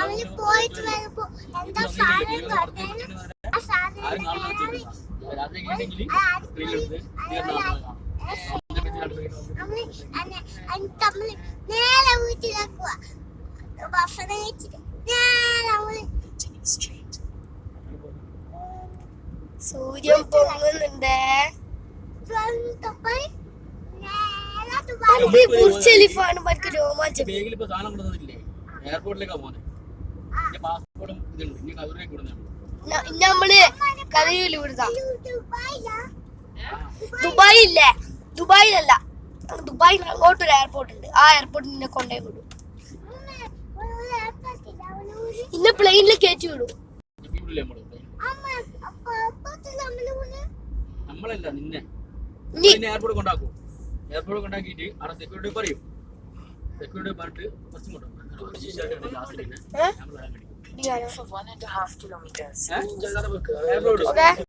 അവന് പോയിട്ട് വരുമ്പോ എന്താ സാധനം കണ്ടേന് ആ സാധനം തമ്മിൽ നേരെ വീട്ടിലാക്കുക ഭക്ഷണം കഴിച്ചിട്ട് നേരെ അവള് സൂര്യൻ പൊങ്ങുന്നുണ്ട്. രോമാഞ്ചം നമ്മള് കഥയിൽ വിടുന്ന ദുബായ് ഇല്ലേ, ദുബായിലല്ല, ദുബായിൽ അങ്ങോട്ടൊരു എയർപോർട്ട് ഉണ്ട്. ആ എയർപോർട്ടിൽ നിന്നെ കൊണ്ടേ വിടും. ഇന്ന് പ്ലെയിനിൽ കയറ്റി വിടും. നമ്മളല്ല നിന്നെ എയർപോർട്ട് കൊണ്ടാക്കും. എയർപോർട്ട് കൊണ്ടാക്കിയിട്ട് അവിടെ സെക്യൂരിറ്റി പറയും. സെക്യൂരിറ്റി പറഞ്ഞിട്ട് കുറച്ചും കൊണ്ടുപോകും. Okay.